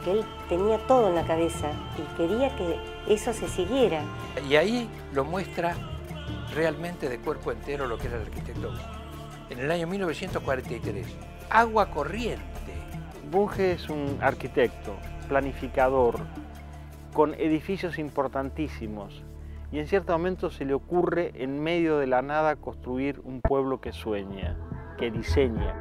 porque él tenía todo en la cabeza y quería que eso se siguiera. Y ahí lo muestra realmente de cuerpo entero lo que era el arquitecto. En el año 1943, agua corriente. Bunge es un arquitecto, planificador, con edificios importantísimos, y en cierto momento se le ocurre en medio de la nada construir un pueblo que sueña, que diseña.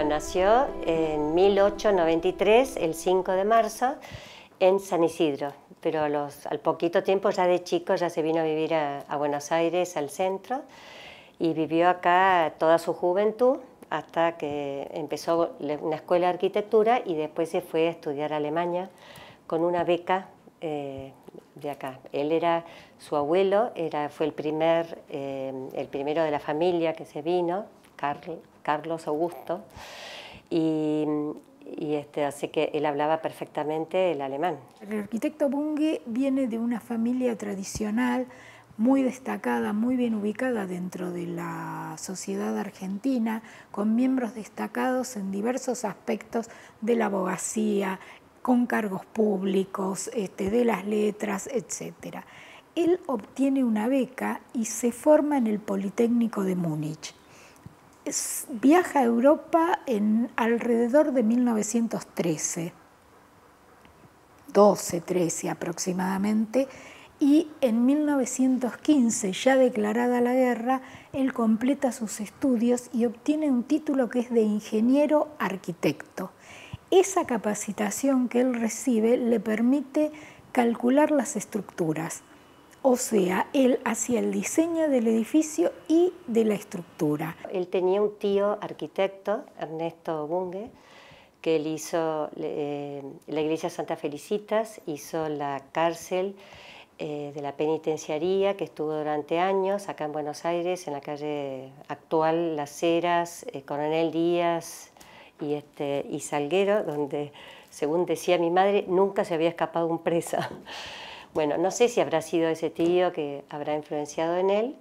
Nació en 1893, el 5 de marzo, en San Isidro, pero al poquito tiempo, ya de chico, ya se vino a vivir a Buenos Aires, al centro, y vivió acá toda su juventud hasta que empezó una escuela de arquitectura y después se fue a estudiar a Alemania con una beca de acá. Su abuelo fue el primero de la familia que se vino, Carlos Augusto, así que él hablaba perfectamente el alemán. El arquitecto Bunge viene de una familia tradicional muy destacada, muy bien ubicada dentro de la sociedad argentina, con miembros destacados en diversos aspectos de la abogacía, con cargos públicos, de las letras, etc. Él obtiene una beca y se forma en el Politécnico de Múnich. Viaja a Europa alrededor de 1913, 13 aproximadamente, y en 1915, ya declarada la guerra, él completa sus estudios y obtiene un título que es de ingeniero arquitecto. Esa capacitación que él recibe le permite calcular las estructuras. O sea, él hacía el diseño del edificio y de la estructura. Él tenía un tío arquitecto, Ernesto Bunge, que él hizo la iglesia Santa Felicitas, hizo la cárcel de la penitenciaría, que estuvo durante años acá en Buenos Aires, en la calle actual Las Heras, Coronel Díaz y Salguero, donde, según decía mi madre, nunca se había escapado un preso. Bueno, no sé si habrá sido ese tío que habrá influenciado en él,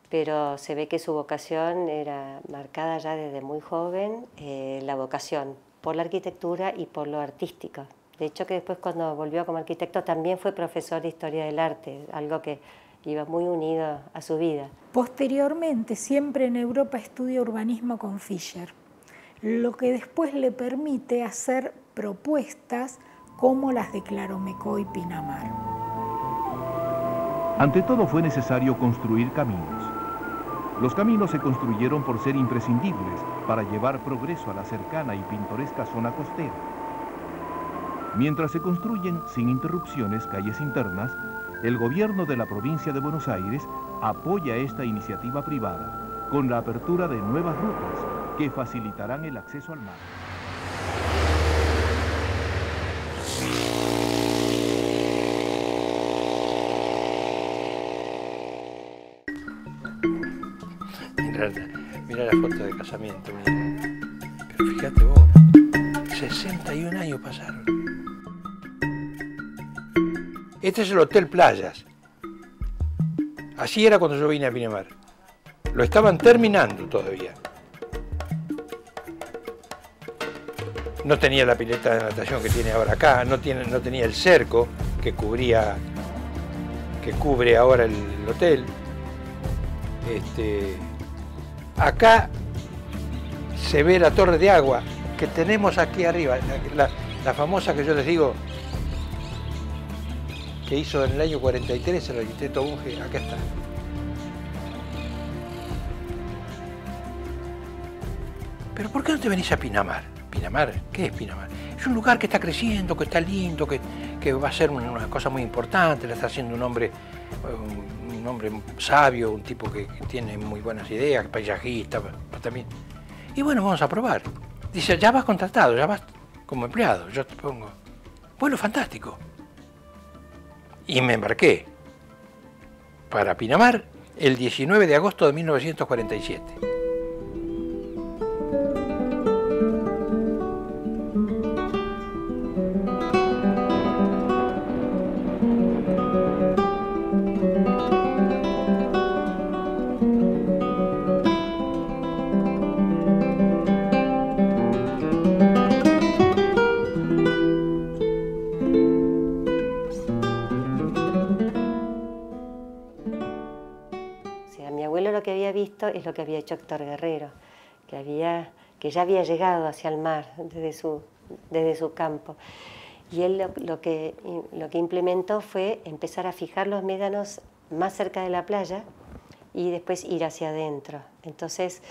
pero se ve que su vocación era marcada ya desde muy joven, la vocación por la arquitectura y por lo artístico. De hecho, que después cuando volvió como arquitecto también fue profesor de Historia del Arte, algo que iba muy unido a su vida. Posteriormente, siempre en Europa, estudia urbanismo con Fischer, lo que después le permite hacer propuestas como las de Claromecó y Pinamar. Ante todo fue necesario construir caminos. Los caminos se construyeron por ser imprescindibles para llevar progreso a la cercana y pintoresca zona costera. Mientras se construyen sin interrupciones calles internas, el gobierno de la provincia de Buenos Aires apoya esta iniciativa privada con la apertura de nuevas rutas que facilitarán el acceso al mar. Mira la foto de casamiento, mira. Pero fíjate vos, 61 años pasaron. Este es el Hotel Playas. Así era cuando yo vine a Pinamar. Lo estaban terminando todavía. No tenía la pileta de natación que tiene ahora acá, no tenía el cerco que cubre ahora el hotel. Acá se ve la torre de agua que tenemos aquí arriba, la famosa que yo les digo, que hizo en el año 43 el arquitecto Bunge, acá está. Pero ¿por qué no te venís a Pinamar? ¿Pinamar? ¿Qué es Pinamar? Es un lugar que está creciendo, que está lindo, que va a ser una cosa muy importante, le está haciendo un hombre sabio, un tipo que tiene muy buenas ideas, paisajista también. Y bueno, vamos a probar. Dice, ya vas contratado, ya vas como empleado, yo te pongo. Bueno, fantástico. Y me embarqué para Pinamar el 19 de agosto de 1947. Es lo que había hecho Héctor Guerrero, que ya había llegado hacia el mar desde su campo. Y él lo que implementó fue empezar a fijar los médanos más cerca de la playa y después ir hacia adentro. Entonces,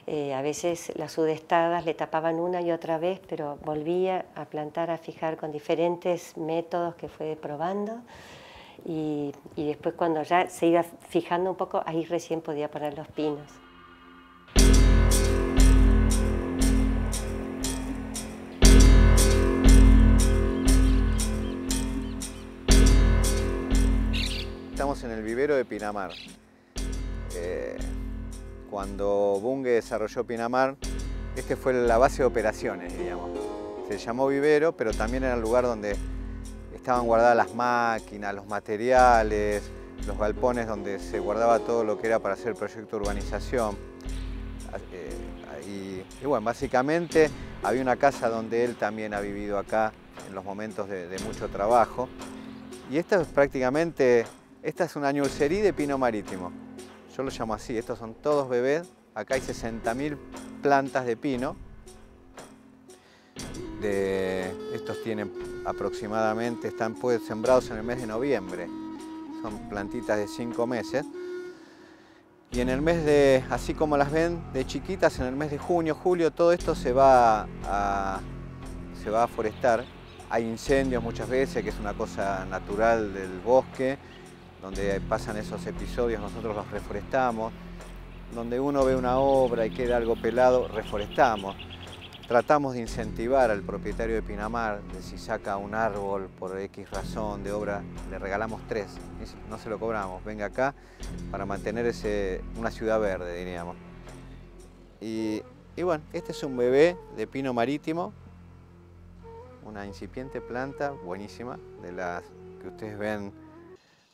a veces las sudestadas le tapaban una y otra vez, pero volvía a plantar, a fijar con diferentes métodos que fue probando. Y después cuando ya se iba fijando un poco, ahí recién podía poner los pinos. Estamos en el vivero de Pinamar. Cuando Bunge desarrolló Pinamar, este fue la base de operaciones, digamos. Se llamó vivero, pero también era el lugar donde estaban guardadas las máquinas, los materiales, los galpones donde se guardaba todo lo que era para hacer el proyecto de urbanización. Y bueno, básicamente había una casa donde él también ha vivido acá en los momentos de mucho trabajo. Y esta es una ñulcería de pino marítimo. Yo lo llamo así, estos son todos bebés. Acá hay 60.000 plantas de pino. Estos tienen aproximadamente, están sembrados en el mes de noviembre. Son plantitas de 5 meses. Y en el mes de, así como las ven de chiquitas, en el mes de junio, julio, todo esto se va a forestar. Hay incendios muchas veces, que es una cosa natural del bosque, donde pasan esos episodios, nosotros los reforestamos. Donde uno ve una obra y queda algo pelado, reforestamos. Tratamos de incentivar al propietario de Pinamar, de si saca un árbol por X razón de obra, le regalamos 3, no se lo cobramos, venga acá para mantener una ciudad verde, diríamos. Y bueno, este es un bebé de pino marítimo, una incipiente planta buenísima, de las que ustedes ven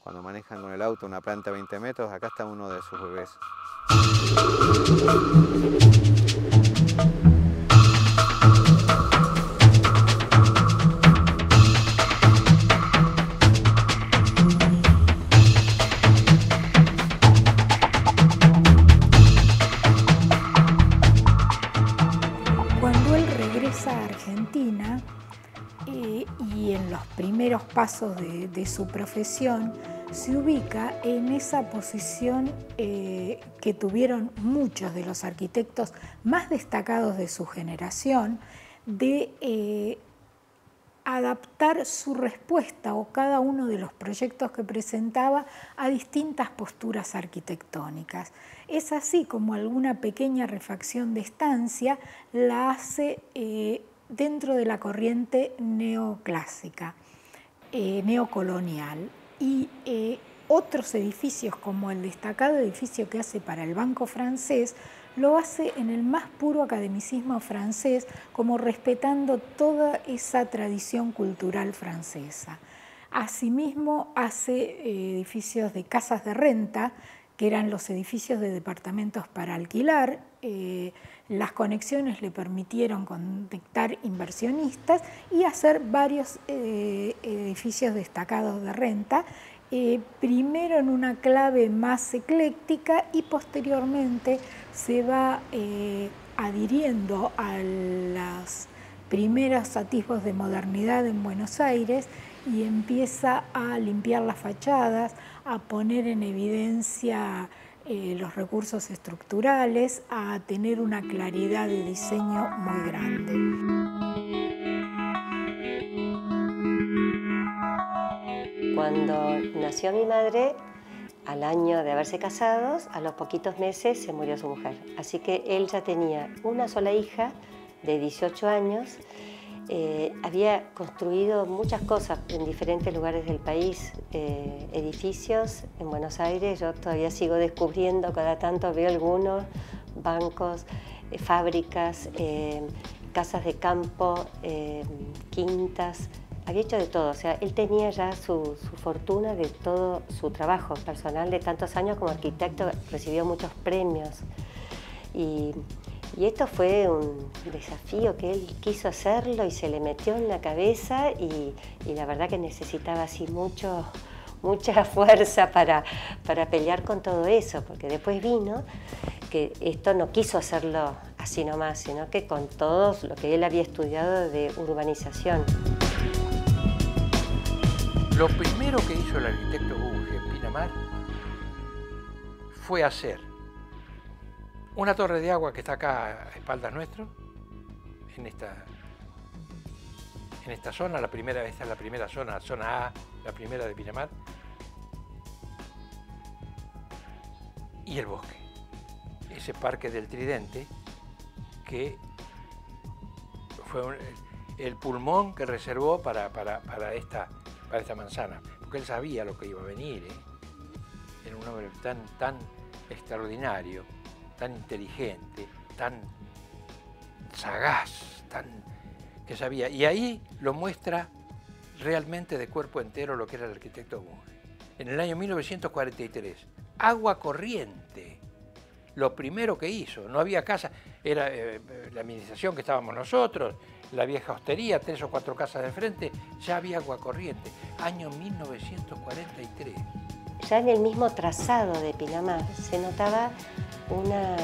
cuando manejan con el auto, una planta de 20 metros, acá está uno de sus bebés. Argentina y en los primeros pasos de su profesión se ubica en esa posición que tuvieron muchos de los arquitectos más destacados de su generación de adaptar su respuesta o cada uno de los proyectos que presentaba a distintas posturas arquitectónicas. Es así como alguna pequeña refacción de estancia la hace dentro de la corriente neoclásica, neocolonial. Y otros edificios, como el destacado edificio que hace para el Banco Francés, lo hace en el más puro academicismo francés, como respetando toda esa tradición cultural francesa. Asimismo, hace edificios de casas de renta, que eran los edificios de departamentos para alquilar. Las conexiones le permitieron conectar inversionistas y hacer varios edificios destacados de renta, primero en una clave más ecléctica y posteriormente se va adhiriendo a los primeros atisbos de modernidad en Buenos Aires y empieza a limpiar las fachadas, a poner en evidencia los recursos estructurales, a tener una claridad de diseño muy grande. Cuando nació mi madre, al año de haberse casados, a los poquitos meses se murió su mujer. Así que él ya tenía una sola hija de 18 años. Había construido muchas cosas en diferentes lugares del país, edificios en Buenos Aires. Yo todavía sigo descubriendo, cada tanto veo algunos, bancos, fábricas, casas de campo, quintas. Había hecho de todo, o sea, él tenía ya su fortuna de todo su trabajo personal de tantos años como arquitecto, recibió muchos premios. Y esto fue un desafío que él quiso hacerlo y se le metió en la cabeza y la verdad que necesitaba así mucha fuerza para pelear con todo eso, porque después vino que esto no quiso hacerlo así nomás, sino que con todo lo que él había estudiado de urbanización. Lo primero que hizo el arquitecto Bunge en Pinamar fue hacer una torre de agua que está acá a espaldas nuestro, en esta zona, esta es la primera zona, zona A, la primera de Pinamar, y el bosque, ese parque del Tridente, que fue el pulmón que reservó para esta manzana, porque él sabía lo que iba a venir, Era un hombre tan extraordinario, tan inteligente, tan sagaz, que sabía. Y ahí lo muestra realmente de cuerpo entero lo que era el arquitecto Bunge. En el año 1943, agua corriente, lo primero que hizo. No había casa, era la administración que estábamos nosotros, la vieja hostería, 3 o 4 casas de frente, ya había agua corriente. Año 1943. Ya en el mismo trazado de Pinamar se notaba una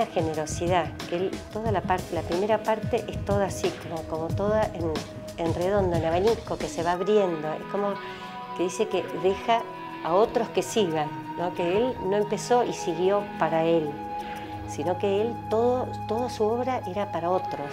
generosidad, que toda la primera parte es toda así, como toda en redondo, en abanico, que se va abriendo. Es como que dice que deja a otros que sigan, ¿no? Que él no empezó y siguió para él, sino que él, toda su obra era para otros.